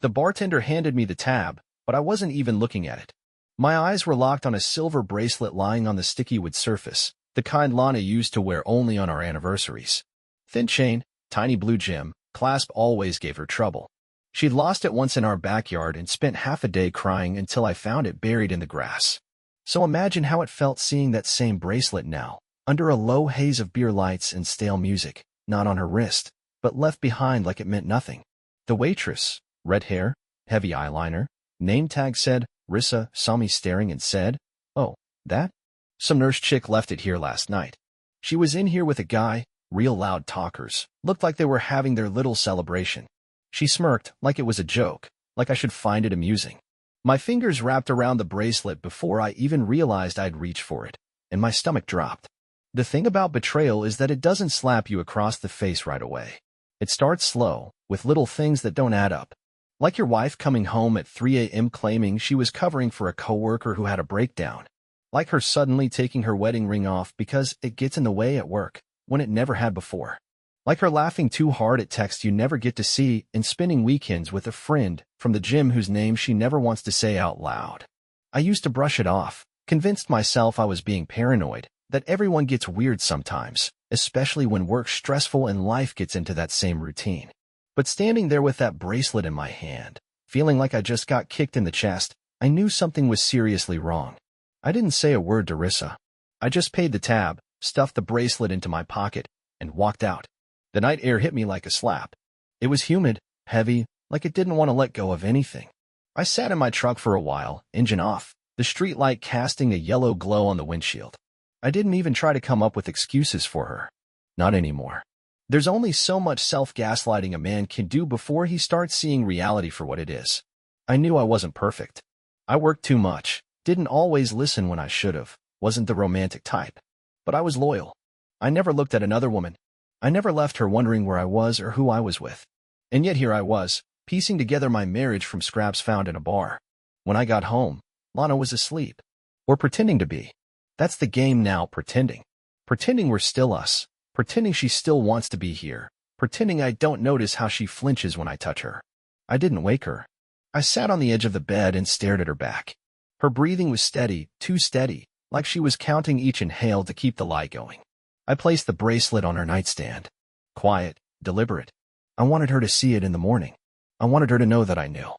The bartender handed me the tab, but I wasn't even looking at it. My eyes were locked on a silver bracelet lying on the sticky wood surface, the kind Lana used to wear only on our anniversaries. Thin chain, tiny blue gem, clasp always gave her trouble. She'd lost it once in our backyard and spent half a day crying until I found it buried in the grass. So imagine how it felt seeing that same bracelet now, under a low haze of beer lights and stale music, not on her wrist, but left behind like it meant nothing. The waitress, red hair, heavy eyeliner, name tag said, Rissa, saw me staring and said, "Oh, that? Some nurse chick left it here last night. She was in here with a guy, real loud talkers, looked like they were having their little celebration." She smirked, like it was a joke, like I should find it amusing. My fingers wrapped around the bracelet before I even realized I'd reached for it, and my stomach dropped. The thing about betrayal is that it doesn't slap you across the face right away. It starts slow, with little things that don't add up. Like your wife coming home at 3 a.m. claiming she was covering for a coworker who had a breakdown. Like her suddenly taking her wedding ring off because it gets in the way at work, when it never had before. Like her laughing too hard at texts you never get to see and spending weekends with a friend from the gym whose name she never wants to say out loud. I used to brush it off, convinced myself I was being paranoid, that everyone gets weird sometimes, especially when work's stressful and life gets into that same routine. But standing there with that bracelet in my hand, feeling like I just got kicked in the chest, I knew something was seriously wrong. I didn't say a word to Rissa. I just paid the tab, stuffed the bracelet into my pocket, and walked out. The night air hit me like a slap. It was humid, heavy, like it didn't want to let go of anything. I sat in my truck for a while, engine off, the street light casting a yellow glow on the windshield. I didn't even try to come up with excuses for her. Not anymore. There's only so much self-gaslighting a man can do before he starts seeing reality for what it is. I knew I wasn't perfect. I worked too much, didn't always listen when I should have, wasn't the romantic type. But I was loyal. I never looked at another woman. I never left her wondering where I was or who I was with. And yet here I was, piecing together my marriage from scraps found in a bar. When I got home, Lana was asleep. Or pretending to be. That's the game now, pretending. Pretending we're still us. Pretending she still wants to be here. Pretending I don't notice how she flinches when I touch her. I didn't wake her. I sat on the edge of the bed and stared at her back. Her breathing was steady, too steady, like she was counting each inhale to keep the lie going. I placed the bracelet on her nightstand. Quiet, deliberate. I wanted her to see it in the morning. I wanted her to know that I knew.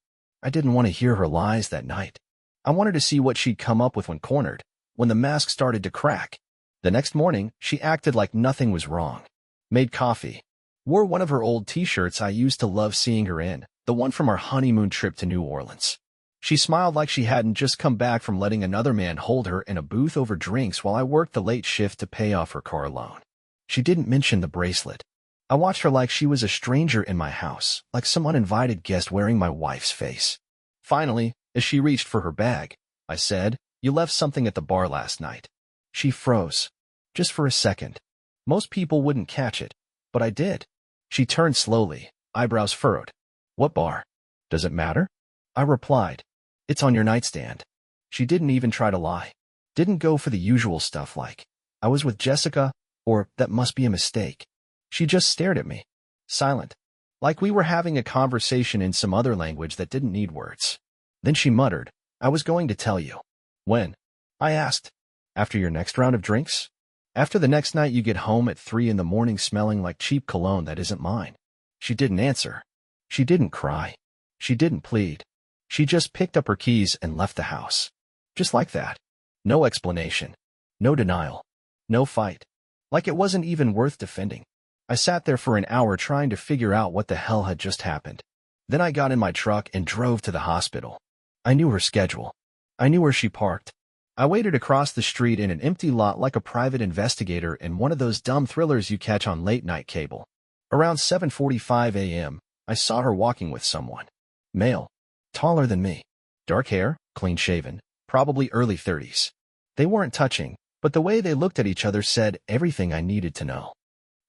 I didn't want to hear her lies that night. I wanted to see what she'd come up with when cornered, when the mask started to crack. The next morning, she acted like nothing was wrong. Made coffee. Wore one of her old t-shirts I used to love seeing her in, the one from our honeymoon trip to New Orleans. She smiled like she hadn't just come back from letting another man hold her in a booth over drinks while I worked the late shift to pay off her car loan. She didn't mention the bracelet. I watched her like she was a stranger in my house, like some uninvited guest wearing my wife's face. Finally, as she reached for her bag, I said, "You left something at the bar last night." She froze. Just for a second. Most people wouldn't catch it, but I did. She turned slowly, eyebrows furrowed. "What bar? Does it matter?" I replied, "It's on your nightstand." She didn't even try to lie. Didn't go for the usual stuff like, "I was with Jessica," or "That must be a mistake." She just stared at me, silent, like we were having a conversation in some other language that didn't need words. Then she muttered, "I was going to tell you." "When?" I asked. "After your next round of drinks? After the next night you get home at 3 in the morning smelling like cheap cologne that isn't mine." She didn't answer. She didn't cry. She didn't plead. She just picked up her keys and left the house. Just like that. No explanation. No denial. No fight. Like it wasn't even worth defending. I sat there for an hour trying to figure out what the hell had just happened. Then I got in my truck and drove to the hospital. I knew her schedule. I knew where she parked. I waited across the street in an empty lot like a private investigator in one of those dumb thrillers you catch on late-night cable. Around 7:45 a.m., I saw her walking with someone. Male. Taller than me. Dark hair, clean-shaven, probably early 30s. They weren't touching, but the way they looked at each other said everything I needed to know.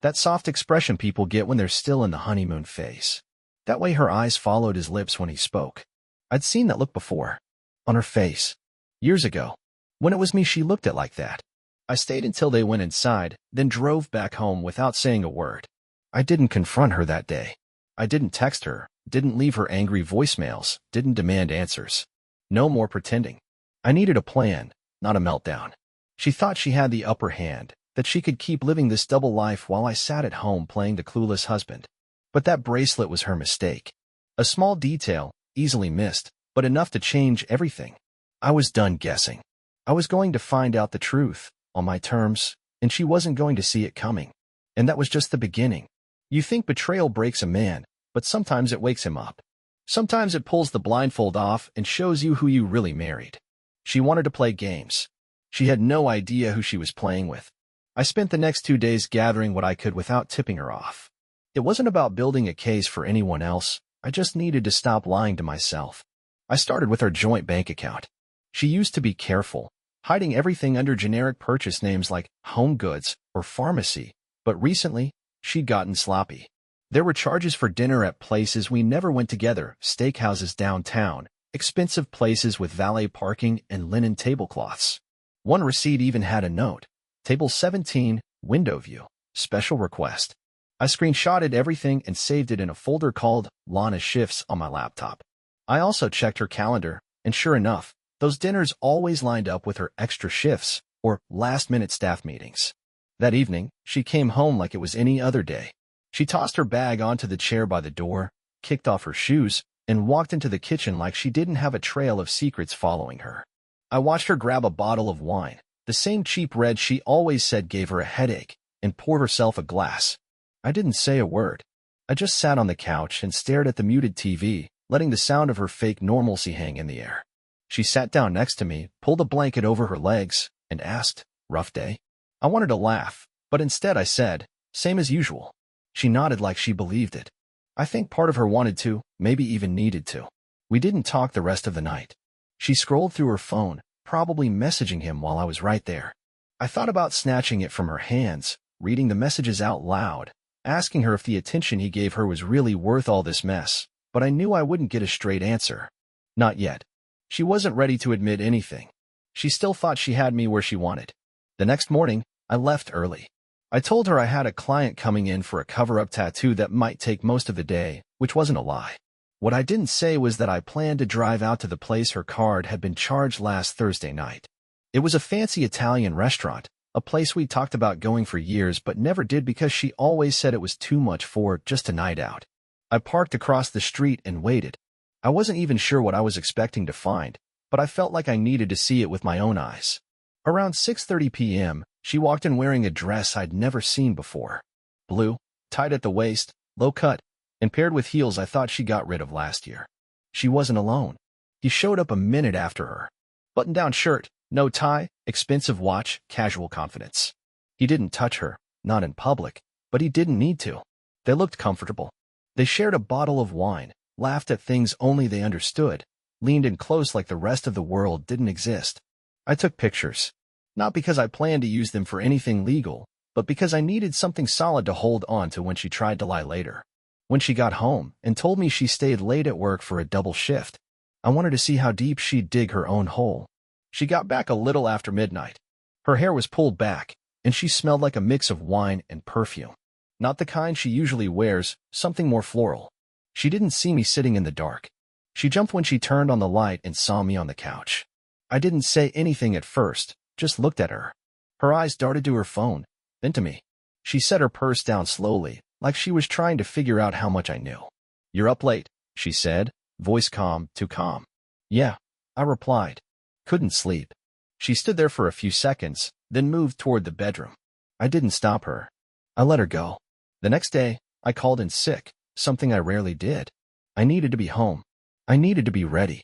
That soft expression people get when they're still in the honeymoon phase. That way her eyes followed his lips when he spoke. I'd seen that look before. On her face. Years ago. When it was me she looked at like that. I stayed until they went inside, then drove back home without saying a word. I didn't confront her that day. I didn't text her, didn't leave her angry voicemails, didn't demand answers. No more pretending. I needed a plan, not a meltdown. She thought she had the upper hand, that she could keep living this double life while I sat at home playing the clueless husband. But that bracelet was her mistake. A small detail, easily missed, but enough to change everything. I was done guessing. I was going to find out the truth, on my terms, and she wasn't going to see it coming. And that was just the beginning. You think betrayal breaks a man, but sometimes it wakes him up. Sometimes it pulls the blindfold off and shows you who you really married. She wanted to play games. She had no idea who she was playing with. I spent the next 2 days gathering what I could without tipping her off. It wasn't about building a case for anyone else. I just needed to stop lying to myself. I started with her joint bank account. She used to be careful, hiding everything under generic purchase names like home goods or pharmacy, but recently, she'd gotten sloppy. There were charges for dinner at places we never went together, steakhouses downtown, expensive places with valet parking and linen tablecloths. One receipt even had a note, Table 17, window view, special request. I screenshotted everything and saved it in a folder called Lana Shifts on my laptop. I also checked her calendar, and sure enough, those dinners always lined up with her extra shifts or last-minute staff meetings. That evening, she came home like it was any other day. She tossed her bag onto the chair by the door, kicked off her shoes, and walked into the kitchen like she didn't have a trail of secrets following her. I watched her grab a bottle of wine, the same cheap red she always said gave her a headache, and pour herself a glass. I didn't say a word. I just sat on the couch and stared at the muted TV, letting the sound of her fake normalcy hang in the air. She sat down next to me, pulled a blanket over her legs, and asked, "Rough day?" I wanted to laugh, but instead I said, "Same as usual." She nodded like she believed it. I think part of her wanted to, maybe even needed to. We didn't talk the rest of the night. She scrolled through her phone, probably messaging him while I was right there. I thought about snatching it from her hands, reading the messages out loud, asking her if the attention he gave her was really worth all this mess, but I knew I wouldn't get a straight answer. Not yet. She wasn't ready to admit anything. She still thought she had me where she wanted. The next morning, I left early. I told her I had a client coming in for a cover-up tattoo that might take most of the day, which wasn't a lie. What I didn't say was that I planned to drive out to the place her card had been charged last Thursday night. It was a fancy Italian restaurant, a place we talked about going for years but never did because she always said it was too much for just a night out. I parked across the street and waited. I wasn't even sure what I was expecting to find, but I felt like I needed to see it with my own eyes. Around 6:30 p.m., she walked in wearing a dress I'd never seen before. Blue, tight at the waist, low cut, and paired with heels I thought she got rid of last year. She wasn't alone. He showed up a minute after her. Button-down shirt, no tie, expensive watch, casual confidence. He didn't touch her, not in public, but he didn't need to. They looked comfortable. They shared a bottle of wine, laughed at things only they understood, leaned in close like the rest of the world didn't exist. I took pictures. Not because I planned to use them for anything legal, but because I needed something solid to hold on to when she tried to lie later. When she got home and told me she stayed late at work for a double shift, I wanted to see how deep she'd dig her own hole. She got back a little after midnight. Her hair was pulled back, and she smelled like a mix of wine and perfume. Not the kind she usually wears, something more floral. She didn't see me sitting in the dark. She jumped when she turned on the light and saw me on the couch. I didn't say anything at first, just looked at her. Her eyes darted to her phone, then to me. She set her purse down slowly, like she was trying to figure out how much I knew. "You're up late," she said, voice calm, too calm. "Yeah," I replied. Couldn't sleep. She stood there for a few seconds, then moved toward the bedroom. I didn't stop her. I let her go. The next day, I called in sick, something I rarely did. I needed to be home. I needed to be ready.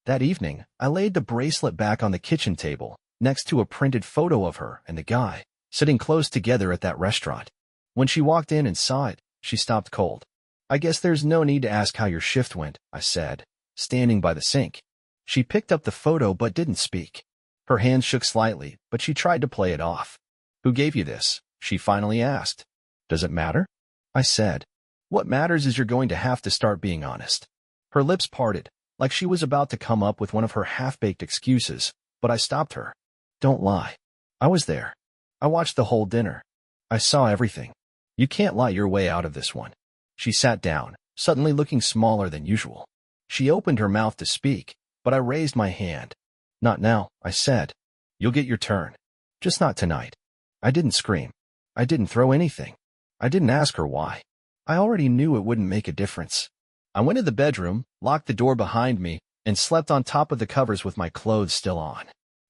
That evening, I laid the bracelet back on the kitchen table, next to a printed photo of her and the guy, sitting close together at that restaurant. When she walked in and saw it, she stopped cold. "I guess there's no need to ask how your shift went," I said, standing by the sink. She picked up the photo but didn't speak. Her hands shook slightly, but she tried to play it off. "Who gave you this?" she finally asked. "Does it matter?" I said. "What matters is you're going to have to start being honest." Her lips parted, like she was about to come up with one of her half-baked excuses, but I stopped her. "Don't lie. I was there. I watched the whole dinner. I saw everything. You can't lie your way out of this one." She sat down, suddenly looking smaller than usual. She opened her mouth to speak, but I raised my hand. "Not now," I said. "You'll get your turn. Just not tonight." I didn't scream. I didn't throw anything. I didn't ask her why. I already knew it wouldn't make a difference. I went to the bedroom, locked the door behind me, and slept on top of the covers with my clothes still on.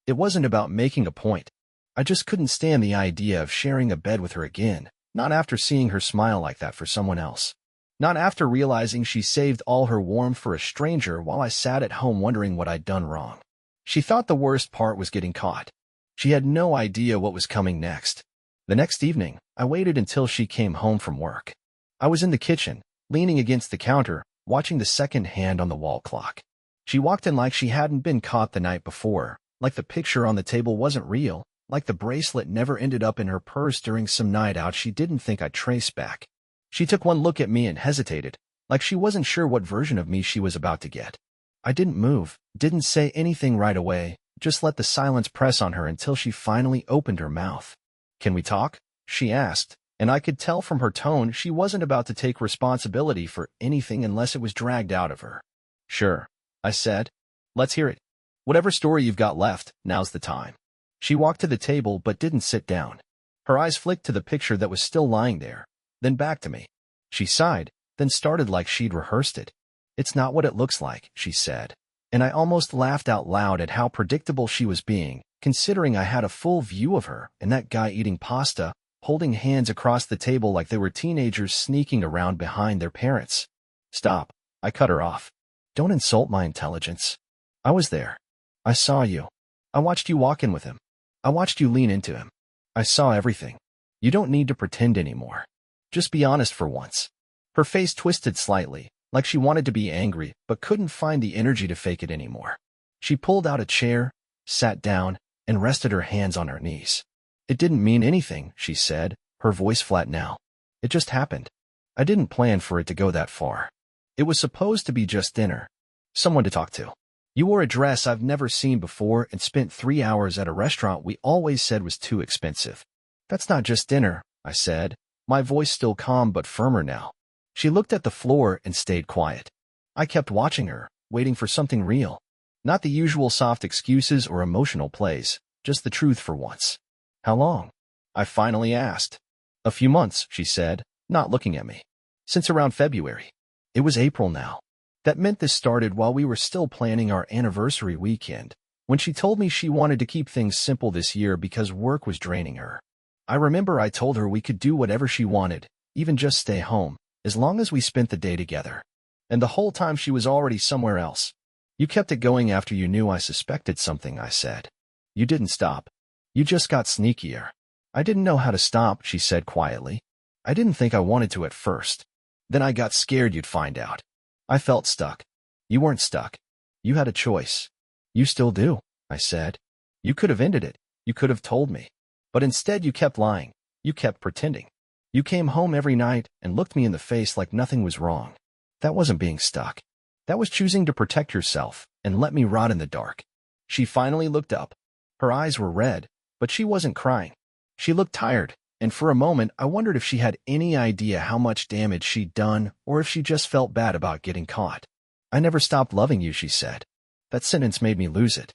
It wasn't about making a point. I just couldn't stand the idea of sharing a bed with her again, not after seeing her smile like that for someone else. Not after realizing she saved all her warmth for a stranger while I sat at home wondering what I'd done wrong. She thought the worst part was getting caught. She had no idea what was coming next. The next evening, I waited until she came home from work. I was in the kitchen, leaning against the counter, watching the second hand on the wall clock. She walked in like she hadn't been caught the night before, like the picture on the table wasn't real, like the bracelet never ended up in her purse during some night out she didn't think I'd trace back. She took one look at me and hesitated, like she wasn't sure what version of me she was about to get. I didn't move, didn't say anything right away, just let the silence press on her until she finally opened her mouth. "Can we talk?" she asked, and I could tell from her tone she wasn't about to take responsibility for anything unless it was dragged out of her. "Sure," I said. "Let's hear it. Whatever story you've got left, now's the time." She walked to the table but didn't sit down. Her eyes flicked to the picture that was still lying there, then back to me. She sighed, then started like she'd rehearsed it. "It's not what it looks like," she said. And I almost laughed out loud at how predictable she was being, considering I had a full view of her and that guy eating pasta, holding hands across the table like they were teenagers sneaking around behind their parents. "Stop," I cut her off. "Don't insult my intelligence. I was there. I saw you. I watched you walk in with him. I watched you lean into him. I saw everything. You don't need to pretend anymore. Just be honest for once." Her face twisted slightly, like she wanted to be angry, but couldn't find the energy to fake it anymore. She pulled out a chair, sat down, and rested her hands on her knees. "It didn't mean anything," she said, her voice flat now. "It just happened. I didn't plan for it to go that far. It was supposed to be just dinner. Someone to talk to. You wore a dress I've never seen before and spent 3 hours at a restaurant we always said was too expensive. That's not just dinner," I said, my voice still calm but firmer now. She looked at the floor and stayed quiet. I kept watching her, waiting for something real. Not the usual soft excuses or emotional plays, just the truth for once. "How long?" I finally asked. "A few months," she said, not looking at me. "Since around February." It was April now. That meant this started while we were still planning our anniversary weekend, when she told me she wanted to keep things simple this year because work was draining her. I remember I told her we could do whatever she wanted, even just stay home, as long as we spent the day together. And the whole time she was already somewhere else. "You kept it going after you knew I suspected something," I said. "You didn't stop. You just got sneakier." "I didn't know how to stop," she said quietly. "I didn't think I wanted to at first. Then I got scared you'd find out. I felt stuck." "You weren't stuck. You had a choice." "You still do," I said. "You could have ended it. You could have told me. But instead you kept lying. You kept pretending. You came home every night and looked me in the face like nothing was wrong. That wasn't being stuck. That was choosing to protect yourself and let me rot in the dark." She finally looked up. Her eyes were red, but she wasn't crying. She looked tired, and for a moment I wondered if she had any idea how much damage she'd done or if she just felt bad about getting caught. "I never stopped loving you," she said. That sentence made me lose it.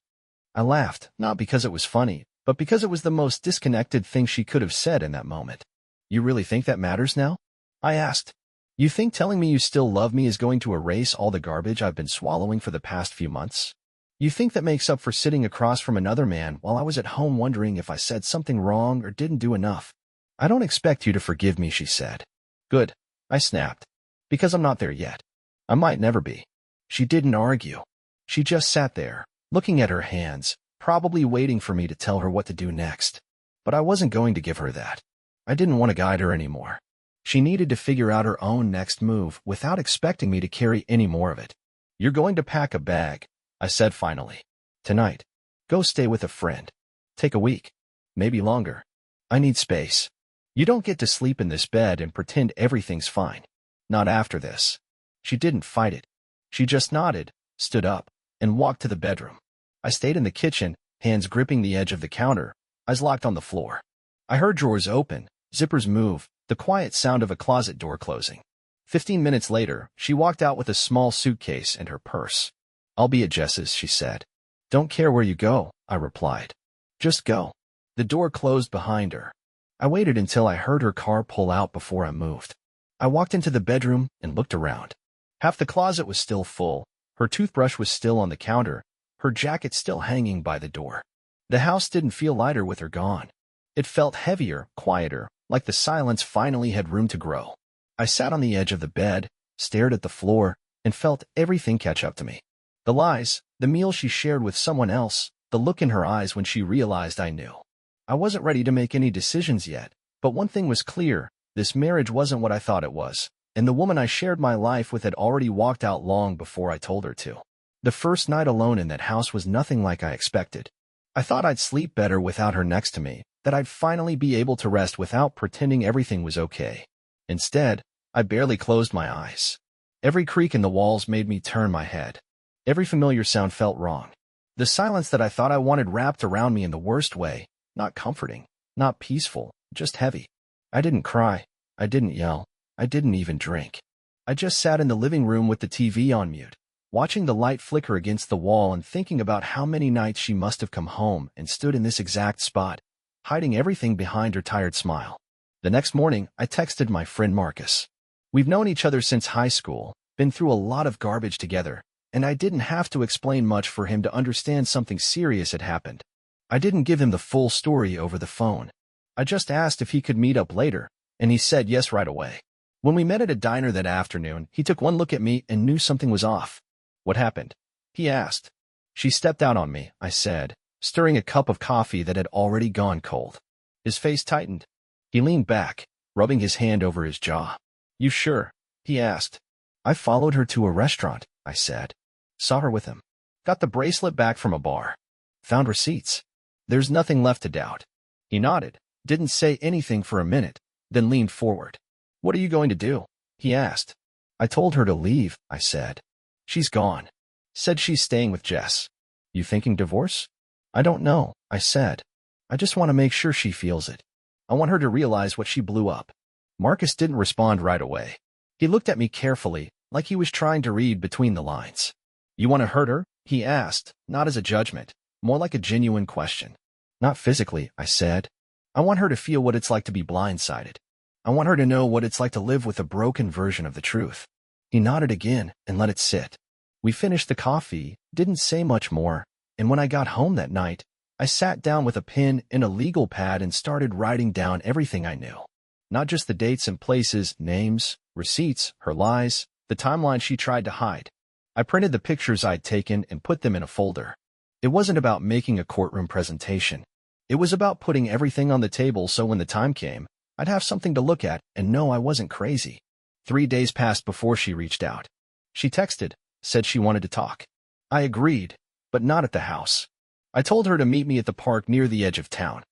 I laughed, not because it was funny, but because it was the most disconnected thing she could have said in that moment. "You really think that matters now?" I asked. "You think telling me you still love me is going to erase all the garbage I've been swallowing for the past few months? You think that makes up for sitting across from another man while I was at home wondering if I said something wrong or didn't do enough?" "I don't expect you to forgive me," she said. "Good," I snapped. "Because I'm not there yet. I might never be." She didn't argue. She just sat there, looking at her hands, probably waiting for me to tell her what to do next. But I wasn't going to give her that. I didn't want to guide her anymore. She needed to figure out her own next move without expecting me to carry any more of it. "You're going to pack a bag," I said finally. "Tonight. Go stay with a friend. Take a week. Maybe longer. I need space. You don't get to sleep in this bed and pretend everything's fine. Not after this." She didn't fight it. She just nodded, stood up, and walked to the bedroom. I stayed in the kitchen, hands gripping the edge of the counter, eyes locked on the floor. I heard drawers open, zippers move, the quiet sound of a closet door closing. 15 minutes later, she walked out with a small suitcase and her purse. "I'll be at Jess's," she said. "Don't care where you go," I replied. "Just go." The door closed behind her. I waited until I heard her car pull out before I moved. I walked into the bedroom and looked around. Half the closet was still full, her toothbrush was still on the counter, her jacket still hanging by the door. The house didn't feel lighter with her gone. It felt heavier, quieter, like the silence finally had room to grow. I sat on the edge of the bed, stared at the floor, and felt everything catch up to me. The lies, the meal she shared with someone else, the look in her eyes when she realized I knew. I wasn't ready to make any decisions yet, but one thing was clear: this marriage wasn't what I thought it was, and the woman I shared my life with had already walked out long before I told her to. The first night alone in that house was nothing like I expected. I thought I'd sleep better without her next to me, that I'd finally be able to rest without pretending everything was okay. Instead, I barely closed my eyes. Every creak in the walls made me turn my head. Every familiar sound felt wrong. The silence that I thought I wanted wrapped around me in the worst way, not comforting, not peaceful, just heavy. I didn't cry. I didn't yell. I didn't even drink. I just sat in the living room with the TV on mute, watching the light flicker against the wall and thinking about how many nights she must have come home and stood in this exact spot, hiding everything behind her tired smile. The next morning, I texted my friend Marcus. We've known each other since high school, been through a lot of garbage together, and I didn't have to explain much for him to understand something serious had happened. I didn't give him the full story over the phone. I just asked if he could meet up later, and he said yes right away. When we met at a diner that afternoon, he took one look at me and knew something was off. "What happened?" he asked. "She stepped out on me," I said, stirring a cup of coffee that had already gone cold. His face tightened. He leaned back, rubbing his hand over his jaw. "You sure?" he asked. "I followed her to a restaurant," I said. "Saw her with him. Got the bracelet back from a bar. Found receipts. There's nothing left to doubt." He nodded, didn't say anything for a minute, then leaned forward. "What are you going to do?" he asked. "I told her to leave," I said. "She's gone. Said she's staying with Jess." "You thinking divorce?" "I don't know," I said. "I just want to make sure she feels it. I want her to realize what she blew up." Marcus didn't respond right away. He looked at me carefully, like he was trying to read between the lines. "You want to hurt her?" he asked, not as a judgment, more like a genuine question. "Not physically," I said. "I want her to feel what it's like to be blindsided. I want her to know what it's like to live with a broken version of the truth." He nodded again and let it sit. We finished the coffee, didn't say much more, and when I got home that night, I sat down with a pen and a legal pad and started writing down everything I knew. Not just the dates and places, names, receipts, her lies, the timeline she tried to hide. I printed the pictures I'd taken and put them in a folder. It wasn't about making a courtroom presentation. It was about putting everything on the table so when the time came, I'd have something to look at and know I wasn't crazy. 3 days passed before she reached out. She texted, said she wanted to talk. I agreed, but not at the house. I told her to meet me at the park near the edge of town.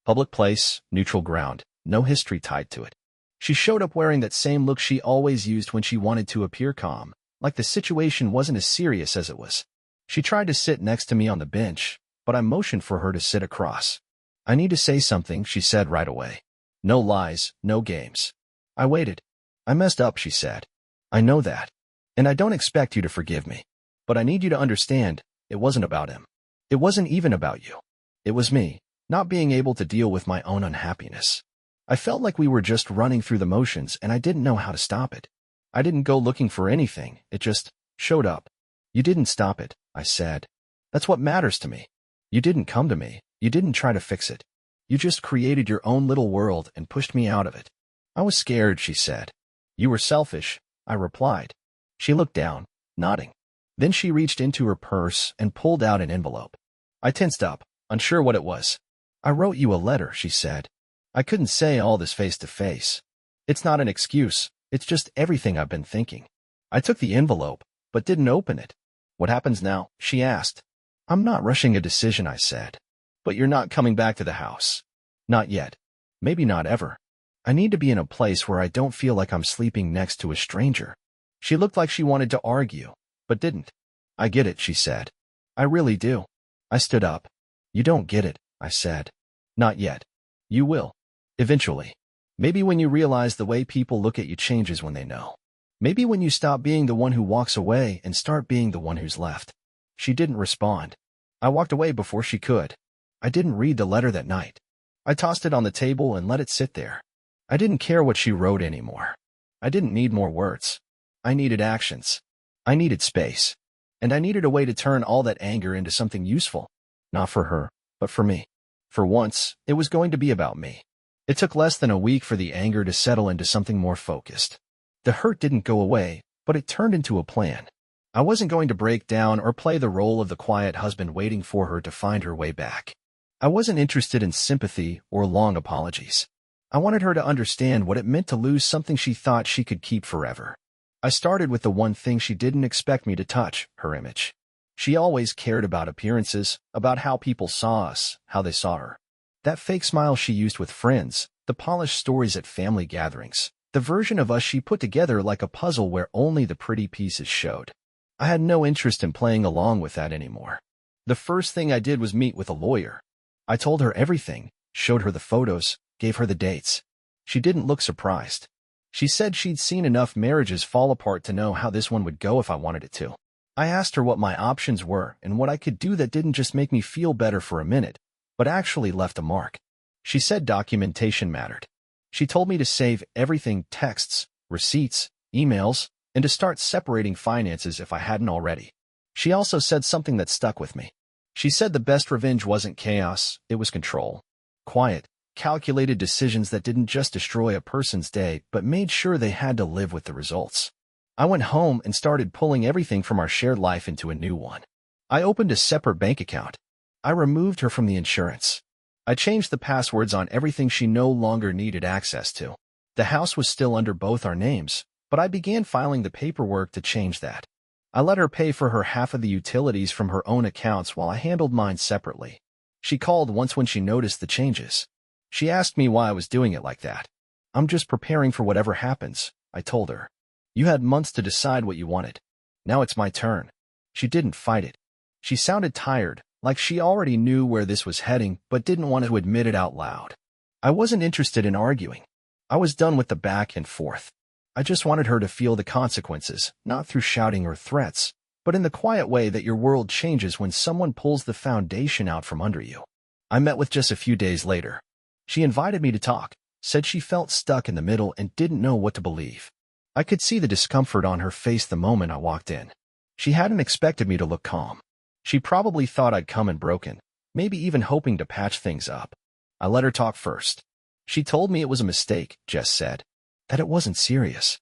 Public place, neutral ground, no history tied to it. She showed up wearing that same look she always used when she wanted to appear calm, like the situation wasn't as serious as it was. She tried to sit next to me on the bench, but I motioned for her to sit across. "I need to say something," she said right away. "No lies, no games." I waited. "I messed up," she said. "I know that. And I don't expect you to forgive me. But I need you to understand, it wasn't about him. It wasn't even about you. It was me, not being able to deal with my own unhappiness. I felt like we were just running through the motions and I didn't know how to stop it. I didn't go looking for anything, it just showed up." "You didn't stop it," I said. "That's what matters to me. You didn't come to me, you didn't try to fix it. You just created your own little world and pushed me out of it." "I was scared," she said. "You were selfish," I replied. She looked down, nodding. Then she reached into her purse and pulled out an envelope. I tensed up, unsure what it was. "I wrote you a letter," she said. I couldn't say all this face to face. It's not an excuse, it's just everything I've been thinking. I took the envelope, but didn't open it. "What happens now?" she asked. "I'm not rushing a decision," I said. "But you're not coming back to the house." "Not yet. Maybe not ever. I need to be in a place where I don't feel like I'm sleeping next to a stranger." She looked like she wanted to argue, but didn't. "I get it," she said. "I really do." I stood up. "You don't get it," I said. "Not yet. You will. Eventually. Maybe when you realize the way people look at you changes when they know." Maybe when you stop being the one who walks away and start being the one who's left. She didn't respond. I walked away before she could. I didn't read the letter that night. I tossed it on the table and let it sit there. I didn't care what she wrote anymore. I didn't need more words. I needed actions. I needed space. And I needed a way to turn all that anger into something useful. Not for her, but for me. For once, it was going to be about me. It took less than a week for the anger to settle into something more focused. The hurt didn't go away, but it turned into a plan. I wasn't going to break down or play the role of the quiet husband waiting for her to find her way back. I wasn't interested in sympathy or long apologies. I wanted her to understand what it meant to lose something she thought she could keep forever. I started with the one thing she didn't expect me to touch, her image. She always cared about appearances, about how people saw us, how they saw her. That fake smile she used with friends, the polished stories at family gatherings, the version of us she put together like a puzzle where only the pretty pieces showed. I had no interest in playing along with that anymore. The first thing I did was meet with a lawyer. I told her everything, showed her the photos, gave her the dates. She didn't look surprised. She said she'd seen enough marriages fall apart to know how this one would go if I wanted it to. I asked her what my options were and what I could do that didn't just make me feel better for a minute, but actually left a mark. She said documentation mattered. She told me to save everything: texts, receipts, emails, and to start separating finances if I hadn't already. She also said something that stuck with me. She said the best revenge wasn't chaos, it was control. Quiet, calculated decisions that didn't just destroy a person's day, but made sure they had to live with the results. I went home and started pulling everything from our shared life into a new one. I opened a separate bank account. I removed her from the insurance. I changed the passwords on everything she no longer needed access to. The house was still under both our names, but I began filing the paperwork to change that. I let her pay for her half of the utilities from her own accounts while I handled mine separately. She called once when she noticed the changes. She asked me why I was doing it like that. I'm just preparing for whatever happens, I told her. You had months to decide what you wanted. Now it's my turn. She didn't fight it. She sounded tired, like she already knew where this was heading, but didn't want to admit it out loud. I wasn't interested in arguing. I was done with the back and forth. I just wanted her to feel the consequences, not through shouting or threats, but in the quiet way that your world changes when someone pulls the foundation out from under you. I met with Jess a few days later. She invited me to talk, said she felt stuck in the middle and didn't know what to believe. I could see the discomfort on her face the moment I walked in. She hadn't expected me to look calm. She probably thought I'd come in broken, maybe even hoping to patch things up. I let her talk first. She told me it was a mistake, Jess said. That it wasn't serious.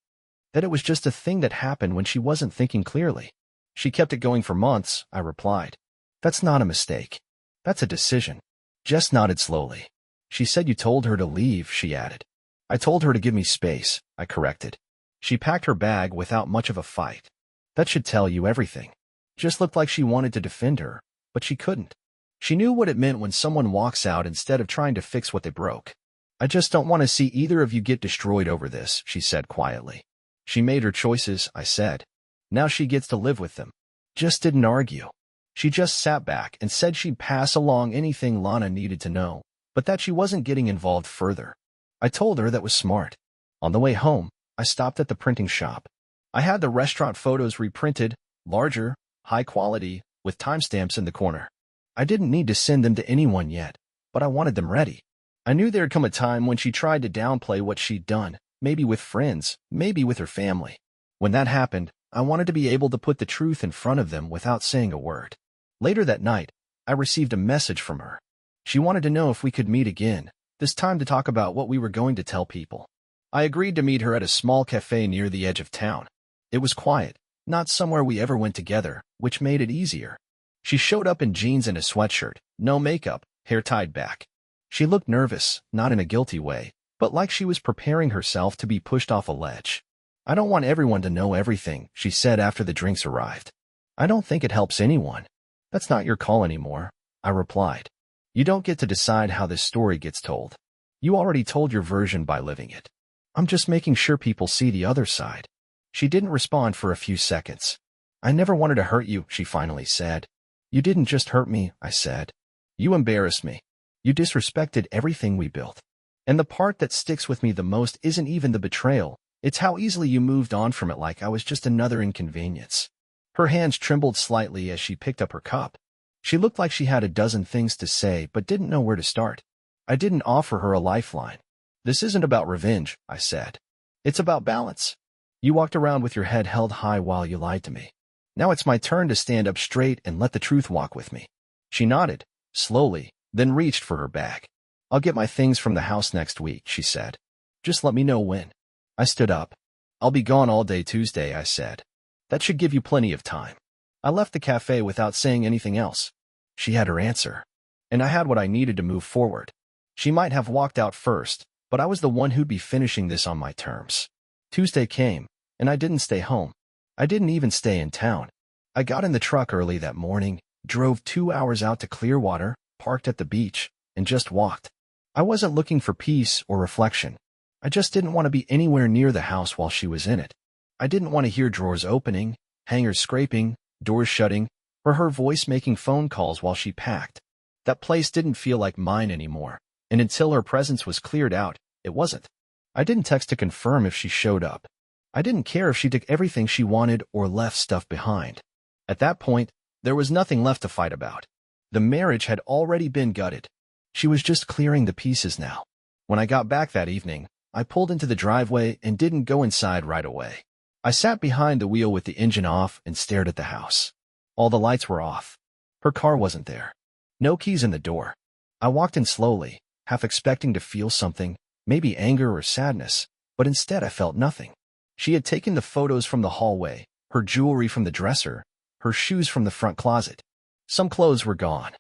That it was just a thing that happened when she wasn't thinking clearly. She kept it going for months, I replied. That's not a mistake. That's a decision. Jess nodded slowly. She said you told her to leave, she added. I told her to give me space, I corrected. She packed her bag without much of a fight. That should tell you everything. Just looked like she wanted to defend her, but she couldn't. She knew what it meant when someone walks out instead of trying to fix what they broke. I just don't want to see either of you get destroyed over this, she said quietly. She made her choices, I said. Now she gets to live with them. Just didn't argue. She just sat back and said she'd pass along anything Lana needed to know, but that she wasn't getting involved further. I told her that was smart. On the way home, I stopped at the printing shop. I had the restaurant photos reprinted, larger, high quality, with timestamps in the corner. I didn't need to send them to anyone yet, but I wanted them ready. I knew there'd come a time when she tried to downplay what she'd done, maybe with friends, maybe with her family. When that happened, I wanted to be able to put the truth in front of them without saying a word. Later that night, I received a message from her. She wanted to know if we could meet again, this time to talk about what we were going to tell people. I agreed to meet her at a small cafe near the edge of town. It was quiet, not somewhere we ever went together, which made it easier. She showed up in jeans and a sweatshirt, no makeup, hair tied back. She looked nervous, not in a guilty way, but like she was preparing herself to be pushed off a ledge. I don't want everyone to know everything, she said after the drinks arrived. I don't think it helps anyone. That's not your call anymore, I replied. You don't get to decide how this story gets told. You already told your version by living it. I'm just making sure people see the other side. She didn't respond for a few seconds. I never wanted to hurt you, she finally said. You didn't just hurt me, I said. You embarrassed me. You disrespected everything we built. And the part that sticks with me the most isn't even the betrayal, It's how easily you moved on from it like I was just another inconvenience. Her hands trembled slightly as she picked up her cup. She looked like she had a dozen things to say but didn't know where to start. I didn't offer her a lifeline. This isn't about revenge, I said. It's about balance. You walked around with your head held high while you lied to me. Now it's my turn to stand up straight and let the truth walk with me. She nodded, slowly, then reached for her bag. I'll get my things from the house next week, she said. Just let me know when. I stood up. I'll be gone all day Tuesday, I said. That should give you plenty of time. I left the cafe without saying anything else. She had her answer, and I had what I needed to move forward. She might have walked out first, but I was the one who'd be finishing this on my terms. Tuesday came, and I didn't stay home. I didn't even stay in town. I got in the truck early that morning, drove 2 hours out to Clearwater, parked at the beach, and just walked. I wasn't looking for peace or reflection. I just didn't want to be anywhere near the house while she was in it. I didn't want to hear drawers opening, hangers scraping, doors shutting, or her voice making phone calls while she packed. That place didn't feel like mine anymore, and until her presence was cleared out, it wasn't. I didn't text to confirm if she showed up. I didn't care if she took everything she wanted or left stuff behind. At that point, there was nothing left to fight about. The marriage had already been gutted. She was just clearing the pieces now. When I got back that evening, I pulled into the driveway and didn't go inside right away. I sat behind the wheel with the engine off and stared at the house. All the lights were off. Her car wasn't there. No keys in the door. I walked in slowly, half expecting to feel something, maybe anger or sadness, but instead I felt nothing. She had taken the photos from the hallway, her jewelry from the dresser, her shoes from the front closet. Some clothes were gone.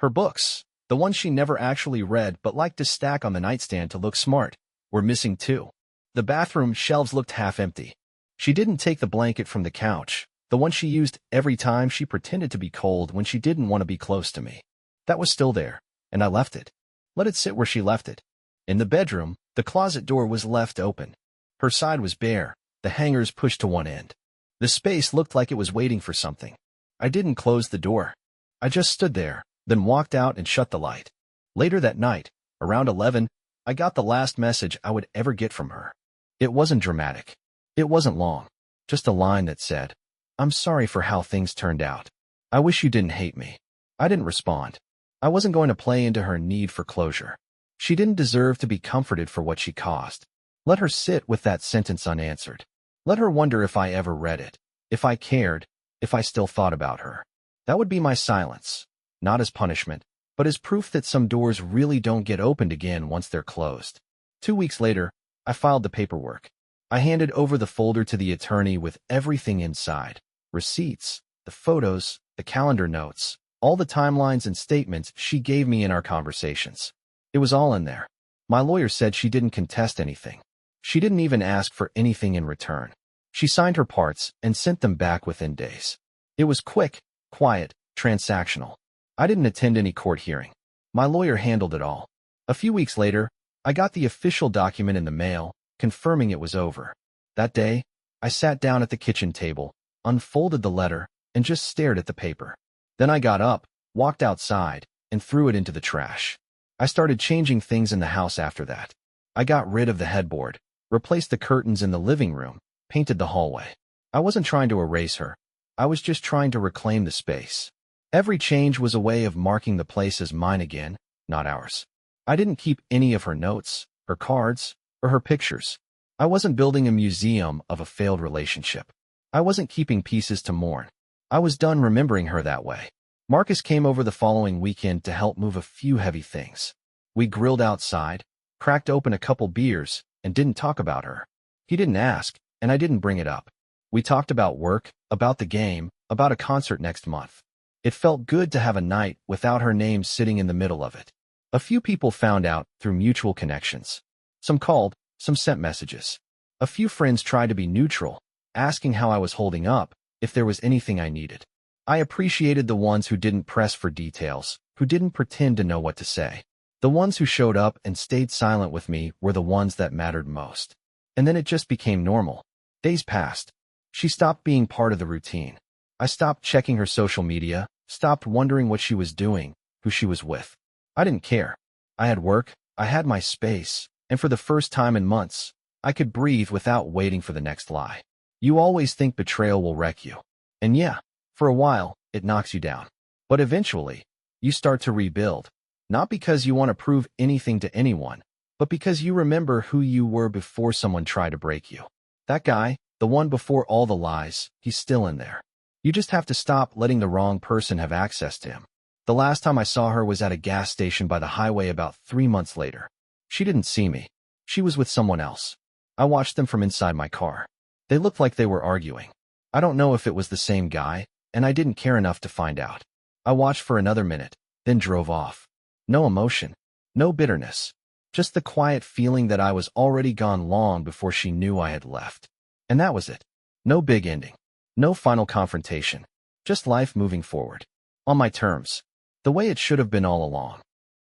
Her books, the ones she never actually read but liked to stack on the nightstand to look smart, were missing too. The bathroom shelves looked half empty. She didn't take the blanket from the couch, the one she used every time she pretended to be cold when she didn't want to be close to me. That was still there, and I left it. Let it sit where she left it. In the bedroom, the closet door was left open. Her side was bare, the hangers pushed to one end. The space looked like it was waiting for something. I didn't close the door. I just stood there, then walked out and shut the light. Later that night, around 11, I got the last message I would ever get from her. It wasn't dramatic. It wasn't long. Just a line that said, "I'm sorry for how things turned out. I wish you didn't hate me." I didn't respond. I wasn't going to play into her need for closure. She didn't deserve to be comforted for what she caused. Let her sit with that sentence unanswered. Let her wonder if I ever read it, if I cared, if I still thought about her. That would be my silence, not as punishment, but as proof that some doors really don't get opened again once they're closed. 2 weeks later, I filed the paperwork. I handed over the folder to the attorney with everything inside: receipts, the photos, the calendar notes, all the timelines and statements she gave me in our conversations. It was all in there. My lawyer said she didn't contest anything. She didn't even ask for anything in return. She signed her parts and sent them back within days. It was quick, quiet, transactional. I didn't attend any court hearing. My lawyer handled it all. A few weeks later, I got the official document in the mail, confirming it was over. That day, I sat down at the kitchen table, unfolded the letter, and just stared at the paper. Then I got up, walked outside, and threw it into the trash. I started changing things in the house after that. I got rid of the headboard, replaced the curtains in the living room, painted the hallway. I wasn't trying to erase her. I was just trying to reclaim the space. Every change was a way of marking the place as mine again, not ours. I didn't keep any of her notes, her cards, or her pictures. I wasn't building a museum of a failed relationship. I wasn't keeping pieces to mourn. I was done remembering her that way. Marcus came over the following weekend to help move a few heavy things. We grilled outside, cracked open a couple beers, and didn't talk about her. He didn't ask, and I didn't bring it up. We talked about work, about the game, about a concert next month. It felt good to have a night without her name sitting in the middle of it. A few people found out through mutual connections. Some called, some sent messages. A few friends tried to be neutral, asking how I was holding up, if there was anything I needed. I appreciated the ones who didn't press for details, who didn't pretend to know what to say. The ones who showed up and stayed silent with me were the ones that mattered most. And then it just became normal. Days passed. She stopped being part of the routine. I stopped checking her social media, stopped wondering what she was doing, who she was with. I didn't care. I had work, I had my space, and for the first time in months, I could breathe without waiting for the next lie. You always think betrayal will wreck you. And yeah, for a while, it knocks you down. But eventually, you start to rebuild. Not because you want to prove anything to anyone, but because you remember who you were before someone tried to break you. That guy, the one before all the lies, he's still in there. You just have to stop letting the wrong person have access to him. The last time I saw her was at a gas station by the highway about 3 months later. She didn't see me. She was with someone else. I watched them from inside my car. They looked like they were arguing. I don't know if it was the same guy, and I didn't care enough to find out. I watched for another minute, then drove off. No emotion, no bitterness. Just the quiet feeling that I was already gone long before she knew I had left. And that was it. No big ending. No final confrontation. Just life moving forward. On my terms. The way it should have been all along.